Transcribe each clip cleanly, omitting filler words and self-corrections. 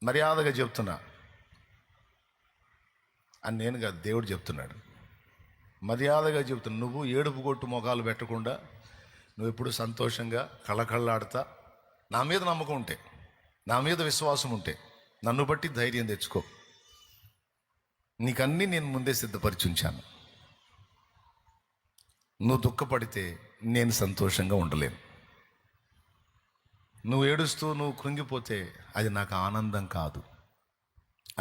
మర్యాదగా చెప్తున్నా అని నేను కాదు, దేవుడు చెప్తున్నాడు. మర్యాదగా చెప్తున్నా, నువ్వు ఏడుపు కొట్టు మొఖాలు పెట్టకుండా నువ్వు ఎప్పుడు సంతోషంగా కళ్ళకళ్ళాడుతా, నా మీద నమ్మకం ఉంటే, నా మీద విశ్వాసం ఉంటే, నన్ను బట్టి ధైర్యం తెచ్చుకో. నీకన్నీ నేను ముందే సిద్ధపరిచి ఉంచాను. నువ్వు దుఃఖపడితే నేను సంతోషంగా ఉండలేను. నువ్వు ఏడుస్తూ నువ్వు కృంగిపోతే అది నాకు ఆనందం కాదు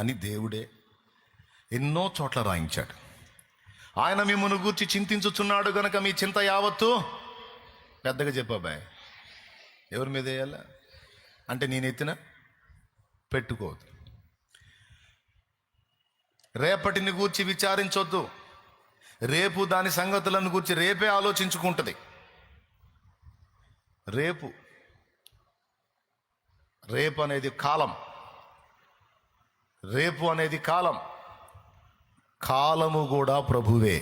అని దేవుడే ఎన్నో చోట్ల రాయించాడు. ఆయన మిమ్మల్ని గూర్చి చింతించుచున్నాడు గనక మీ చింత యావత్తు, పెద్దగా చెప్పాబాయ్, ఎవరి మీద వేయాలా అంటే నేను ఎత్తిన పెట్టుకోవద్దు. రేపటిని గూర్చి విచారించొద్దు, రేపు దాని సంగతులను గూర్చి రేపే ఆలోచించుకుంటుంది. రేపు అనేది కాలం, రేపు అనేది కాలం, కాలము కూడా ప్రభువే.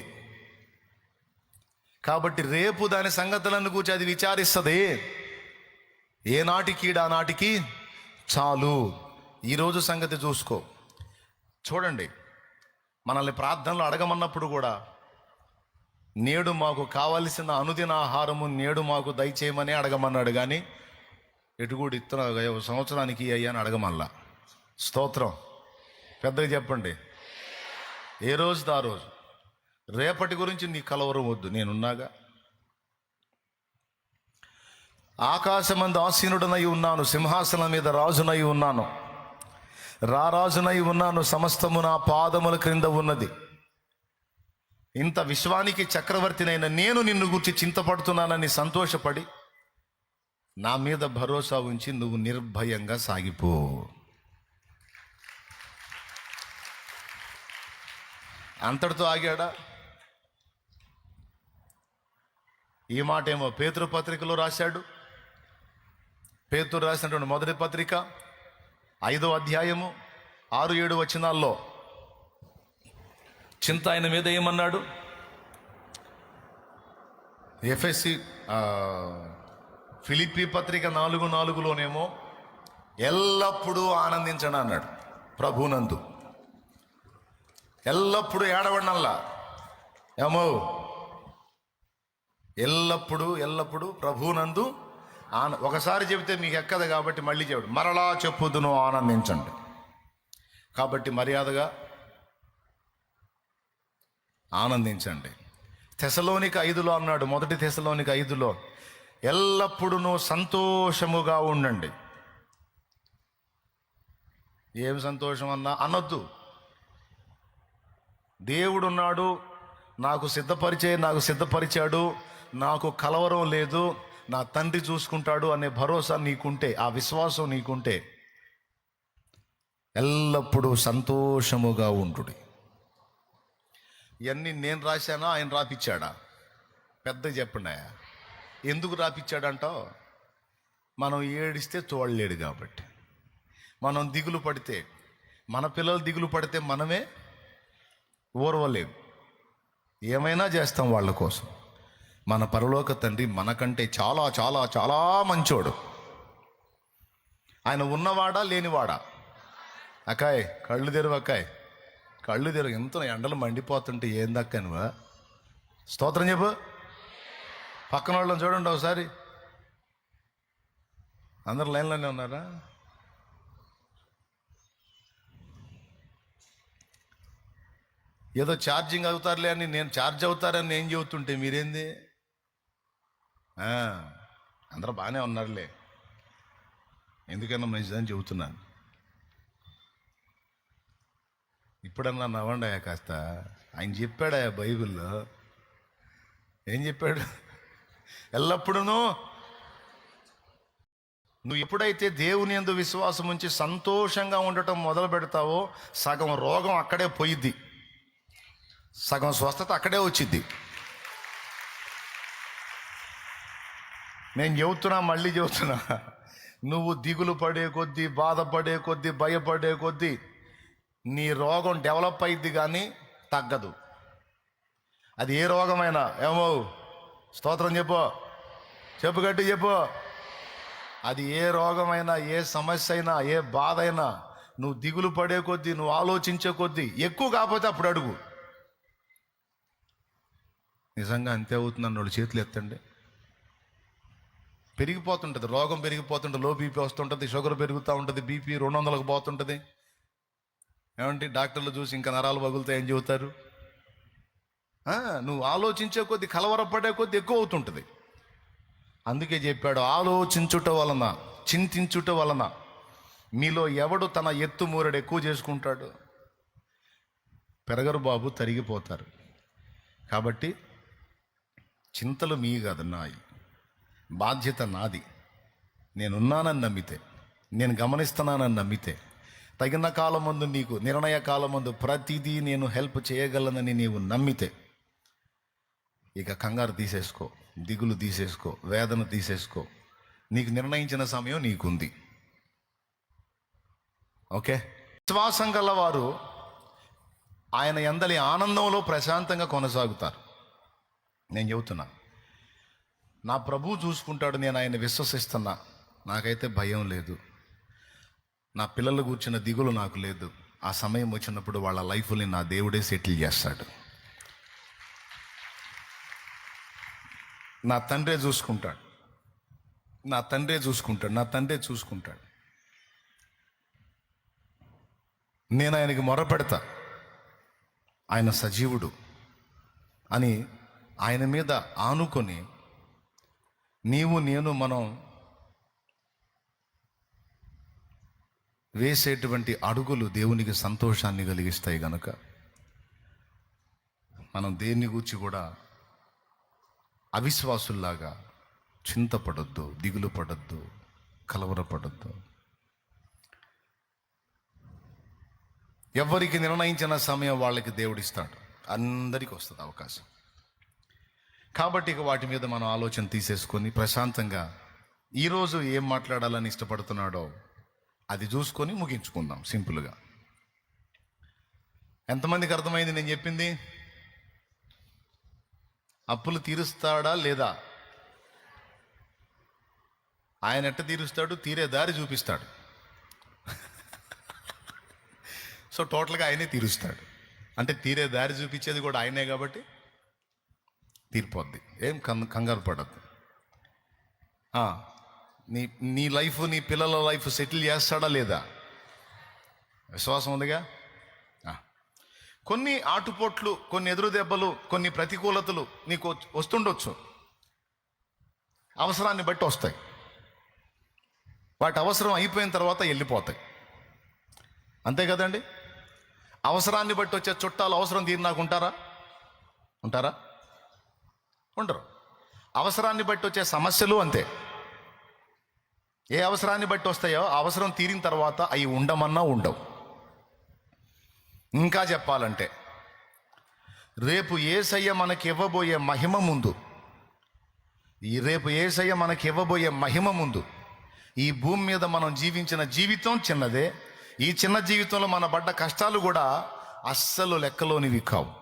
కాబట్టి రేపు దాని సంగతులను గురించి అది విచారిస్తుంది. ఏనాటికి నాటికి చాలు. ఈరోజు సంగతి చూసుకో. చూడండి, మనల్ని ప్రార్థనలు అడగమన్నప్పుడు కూడా నేడు మాకు కావలసిన అనుదిన ఆహారము నేడు మాకు దయచేయమని అడగమన్నాడు. కానీ ఎటుగూడు ఇత్తన సంవత్సరానికి అయ్యా అని అడగమల్లా. స్తోత్రం. పెద్దగా చెప్పండి. ఏ రోజుది ఆ రోజు. రేపటి గురించి నీ కలవరం వద్దు, నేనున్నాగా. ఆకాశమందు ఆసీనుడనై ఉన్నాను, సింహాసనం మీద రాజునై ఉన్నాను, రారాజునై ఉన్నాను, సమస్తము నా పాదముల క్రింద ఉన్నది. ఇంత విశ్వానికి చక్రవర్తినైన నేను నిన్ను గురించి చింతపడుతున్నానని సంతోషపడి నా మీద భరోసా ఉంచి నువ్వు నిర్భయంగా సాగిపో. అంతటితో ఆగాడా? ఈ మాట ఏమో పేతురు పత్రికలో రాశాడు. పేతురు రాసినటువంటి మొదటి పత్రిక 5వ అధ్యాయము 6-7 వచనాల్లో చింత ఆయన మీద ఏమన్నాడు? ఫిలిప్పీ పత్రిక 4:4లోనేమో ఎల్లప్పుడూ ఆనందించండి అన్నాడు. ప్రభునందు ఎల్లప్పుడూ ఏడవడంలా ఏమో, ఎల్లప్పుడూ ప్రభునందు ఒకసారి చెబితే మీకు ఎక్కదు కాబట్టి మళ్ళీ చెప్పడు, మరలా చెప్పుదును ఆనందించండి. కాబట్టి మర్యాదగా ఆనందించండి. తెసలోనిక 5లో అన్నాడు, మొదటి తెసలోనిక 5లో ఎల్లప్పుడూ సంతోషముగా ఉండండి. ఏం సంతోషం అనొద్దు. దేవుడున్నాడు, నాకు సిద్ధపరిచాడు, నాకు కలవరం లేదు, నా తండ్రి చూసుకుంటాడు అనే భరోసా నీకుంటే, ఆ విశ్వాసం నీకుంటే ఎల్లప్పుడూ సంతోషముగా ఉండు. ఇవన్నీ నేను రాశానా ఆయన రాపిచ్చాడా? పెద్దగా చెప్పండి. ఎందుకు రాపిచ్చాడంటావు? మనం ఏడిస్తే చూడలేడు కాబట్టి. మనం దిగులు పడితే, మన పిల్లలు దిగులు పడితే మనమే ఓర్వలేము. ఏమైనా చేస్తాం వాళ్ళ కోసం. మన పరలోక తండ్రి మనకంటే చాలా చాలా చాలా మంచోడు. ఆయన ఉన్నవాడా లేనివాడా? అక్కాయ్ కళ్ళు తెరువు, అక్కాయ్ కళ్ళు తెరువు. ఎంత ఎండలు మండిపోతుంటే ఏందక్క నువ్వు? స్తోత్రం చెప్పు. పక్కన వాళ్ళని చూడండి ఒకసారి. అందరు లైన్లోనే ఉన్నారా? ఏదో ఛార్జింగ్ అవుతారులే అని నేను ఛార్జ్ అవుతారని నేను చెబుతుంటే మీరేంది? అందరూ బాగానే ఉన్నారులే, ఎందుకన్నా మంచిదని చెబుతున్నాను. ఇప్పుడన్నా నవ్వండాయా కాస్త. ఆయన చెప్పాడాయా బైబిల్లో? ఏం చెప్పాడు? ఎల్లప్పుడూ నువ్వు ఎప్పుడైతే దేవుని యందు విశ్వాసం ఉంచి సంతోషంగా ఉండటం మొదలు పెడతావో సగం రోగం అక్కడే పోయిద్ది, సగం స్వస్థత అక్కడే వచ్చిద్ది. నేను మళ్ళీ చెబుతున్నా, నువ్వు దిగులు పడే కొద్దీ, బాధపడే కొద్దీ, భయపడే కొద్దీ నీ రోగం డెవలప్ అయ్యిద్ది కానీ తగ్గదు. అది ఏ రోగమైనా. ఏమో స్తోత్రం చెప్పు గట్టి చెప్పు. అది ఏ రోగమైనా, ఏ సమస్య అయినా, ఏ బాధ అయినా, నువ్వు దిగులు పడే కొద్దీ, నువ్వు ఆలోచించే కొద్దీ ఎక్కువ కాకపోతే అప్పుడు అడుగు. నిజంగా అంతే అవుతుందన్న వాళ్ళు చేతులు ఎత్తండి. పెరిగిపోతుంటుంది, రోగం పెరిగిపోతుంటుంది, లో బీపీ వస్తుంటుంది, షుగర్ పెరుగుతూ ఉంటుంది, బీపీ 200కు పోతుంటుంది. ఏమంటే డాక్టర్లు చూసి ఇంకా నరాలు పగులుతాయని చెబుతారు. నువ్వు ఆలోచించే కొద్దీ, కలవరపడే కొద్దీ ఎక్కువ అవుతుంటుంది. అందుకే చెప్పాడు, ఆలోచించుట వలన, చింతించుట వలన మీలో ఎవడు తన ఎత్తు మూరడు ఎక్కువ చేసుకుంటాడు? పెరగరు బాబు, తరిగిపోతారు. కాబట్టి చింతలు మీ కాదు, నాయి. బాధ్యత నాది. నేనున్నానని నమ్మితే, నేను గమనిస్తున్నానని నమ్మితే, తగిన కాలం ముందు నీకు, నిర్ణయ కాలం ముందు ప్రతిదీ నేను హెల్ప్ చేయగలనని నీవు నమ్మితే, ఇక కంగారు తీసేసుకో, దిగులు తీసేసుకో, వేదన తీసేసుకో. నీకు నిర్ణయించిన సమయం నీకుంది. ఓకే. విశ్వాసం గలవారు ఆయన యందలి ఆనందంలో ప్రశాంతంగా కొనసాగుతారు. నేను చెబుతున్నా, నా ప్రభువు చూసుకుంటాడు, నేను ఆయన విశ్వసిస్తున్నా, నాకైతే భయం లేదు, నా పిల్లలు కూర్చున్న దిగులు నాకు లేదు. ఆ సమయం వచ్చినప్పుడు వాళ్ళ లైఫ్ని నా దేవుడే సెటిల్ చేస్తాడు. నా తండ్రే చూసుకుంటాడు, నా తండ్రే చూసుకుంటాడు, నా తండ్రే చూసుకుంటాడు. నేను ఆయనకి మొరపెడతా, ఆయన సజీవుడు అని ఆయన మీద ఆనుకొని నీవు నేను మనం వేసేటువంటి అడుగులు దేవునికి సంతోషాన్ని కలిగిస్తాయి గనుక మనం దేన్ని గూర్చి కూడా అవిశ్వాసుల్లాగా చింతపడొద్దు, దిగులు పడొద్దు, కలవరపడొద్దు. ఎవరికి నిర్ణయించిన సమయం వాళ్ళకి దేవుడిస్తాడు. అందరికీ వస్తుంది అవకాశం. కాబట్టి ఇక వాటి మీద మనం ఆలోచన తీసేసుకొని ప్రశాంతంగా ఈరోజు ఏం మాట్లాడాలని ఇష్టపడుతున్నాడో అది చూసుకొని ముగించుకుందాం సింపుల్గా. ఎంతమందికి అర్థమైంది నేను చెప్పింది? అప్పులు తీరుస్తాడా లేదా? ఆయన ఎట్ట తీరుస్తాడు? తీరే దారి చూపిస్తాడు. సో టోటల్గా ఆయనే తీరుస్తాడు. అంటే తీరే దారి చూపించేది కూడా ఆయనే కాబట్టి తీరిపోద్ది. ఏం కంగారు పడద్దు. నీ లైఫ్, నీ పిల్లల లైఫ్ సెటిల్ చేస్తాడా లేదా? విశ్వాసం ఉందిగా. కొన్ని ఆటుపోట్లు, కొన్ని ఎదురు దెబ్బలు, కొన్ని ప్రతికూలతలు నీకు వస్తుండొచ్చు. అవసరాన్ని బట్టి వస్తాయి. వాటి అవసరం అయిపోయిన తర్వాత వెళ్ళిపోతాయి. అంతే కదండి. అవసరాన్ని బట్టి వచ్చే చుట్టాలు అవసరం తీరినాక ఉంటారా? ఉండరు. అవసరాన్ని బట్టి వచ్చే సమస్యలు అంతే. ఏ అవసరాన్ని బట్టి వస్తాయో ఆ అవసరం తీరిన తర్వాత అవి ఉండమన్నా ఉండవు. ఇంకా చెప్పాలంటే రేపు యేసయ్య మనకి ఇవ్వబోయే మహిమ ముందు, ఈ భూమి మీద మనం జీవించిన జీవితం చిన్నదే. ఈ చిన్న జీవితంలో మన పడ్డ కష్టాలు కూడా అస్సలు లెక్కలోనివి కావు.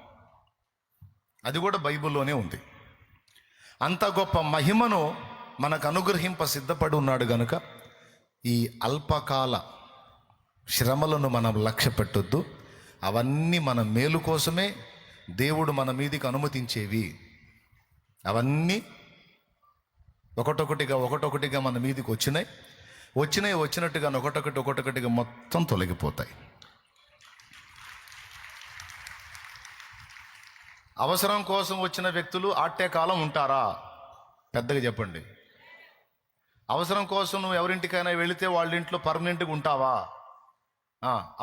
అది కూడా బైబిల్లోనే ఉంది. అంత గొప్ప మహిమను మనకు అనుగ్రహింప సిద్ధపడి ఉన్నాడు గనుక ఈ అల్పకాల శ్రమలను మనం లక్ష్య పెట్టొద్దు. అవన్నీ మన మేలు కోసమే దేవుడు మన మీదికి అనుమతించేవి. అవన్నీ ఒకటొకటిగా మన మీదికి వచ్చినట్టుగా ఒకటొకటిగా మొత్తం తొలగిపోతాయి. అవసరం కోసం వచ్చిన వ్యక్తులు ఆట్టే కాలం ఉంటారా? పెద్దగా చెప్పండి. అవసరం కోసం నువ్వు ఎవరింటికైనా వెళితే వాళ్ళ ఇంట్లో పర్మనెంట్గా ఉంటావా?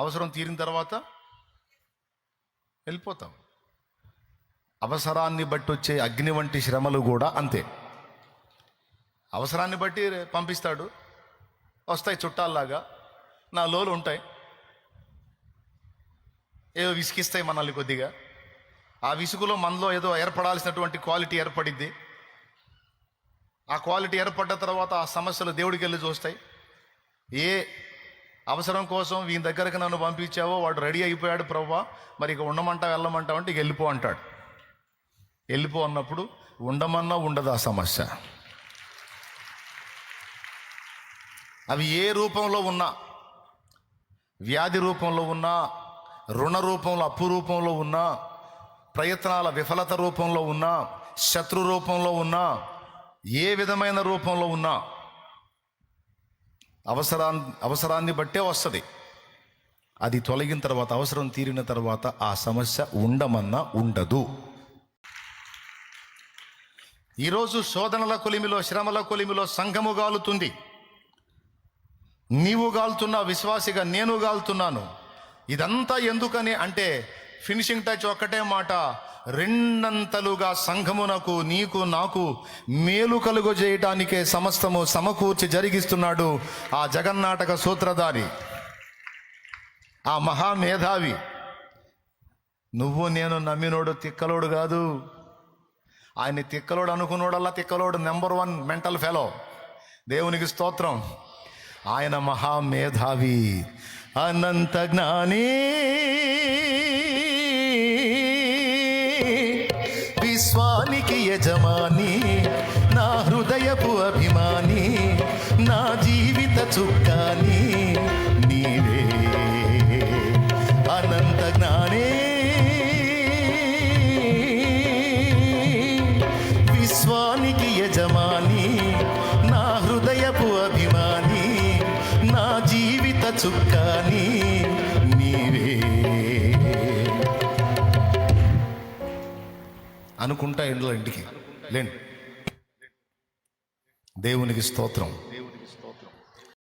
అవసరం తీరిన తర్వాత వెళ్ళిపోతావు. అవసరాన్ని బట్టి వచ్చే అగ్ని వంటి శ్రమలు కూడా అంతే. అవసరాన్ని బట్టి పంపిస్తాడు, వస్తాయి చుట్టాల్లాగా, నా లోలు ఉంటాయి, ఏదో విసిగిస్తాయి మనల్ని కొద్దిగా. ఆ విసుగులో మనలో ఏదో ఏర్పడాల్సినటువంటి క్వాలిటీ ఏర్పడిద్ది. ఆ క్వాలిటీ ఏర్పడ్డ తర్వాత ఆ సమస్యలు దేవుడికి వెళ్ళి చూస్తాయి. ఏ అవసరం కోసం వీని దగ్గరకు నన్ను పంపించావో వాడు రెడీ అయిపోయాడు ప్రభువా, మరి ఇక ఉండమంటావు వెళ్ళమంటావు అంటే ఇక వెళ్ళిపో అంటాడు. వెళ్ళిపో అన్నప్పుడు ఉండమన్నా ఉండదు ఆ సమస్య. అవి ఏ రూపంలో ఉన్నా, వ్యాధి రూపంలో ఉన్నా, రుణ రూపంలో, అప్పు రూపంలో ఉన్నా, ప్రయత్నాల విఫలత రూపంలో ఉన్నా, శత్రు రూపంలో ఉన్నా, ఏ విధమైన రూపంలో ఉన్నా అవసరాన్ని బట్టే వస్తుంది. అది తొలగిన తర్వాత, అవసరం తీరిన తర్వాత ఆ సమస్య ఉండమన్నా ఉండదు. ఈరోజు శోధనల కొలిమిలో, శ్రమల కొలిమిలో సంఘము గాలుతుంది. నీవు గాలుతున్నా, విశ్వాసిగా నేను గాలుతున్నాను. ఇదంతా ఎందుకని అంటే ఫినిషింగ్ టచ్ ఒక్కటే మాట: రెండంతలుగా సంఘమునకు, నీకు నాకు మేలు కలుగు చేయటానికే సమస్తము సమకూర్చి జరిగిస్తున్నాడు ఆ జగన్నాటక సూత్రధారి, ఆ మహామేధావి. నువ్వు నేను నమ్మినోడు తిక్కలోడు కాదు. ఆయన తిక్కలోడు అనుకున్నోడల్లా తిక్కలోడు, నెంబర్ 1 మెంటల్ ఫెలో. దేవునికి స్తోత్రం. ఆయన మహామేధావి, అనంత జ్ఞాని, విశ్వానికి యజమాని, నా హృదయపు అభిమాని, నా జీవిత చుక్కాని నీవే. అనంత జ్ఞాని, విశ్వానికి యజమాని, నా హృదయపు అభిమాని, నా జీవిత చుక్కాని నీవే అనుకుంటా ఇంట్లో ఇంటికి లేండి. దేవునికి స్తోత్రం.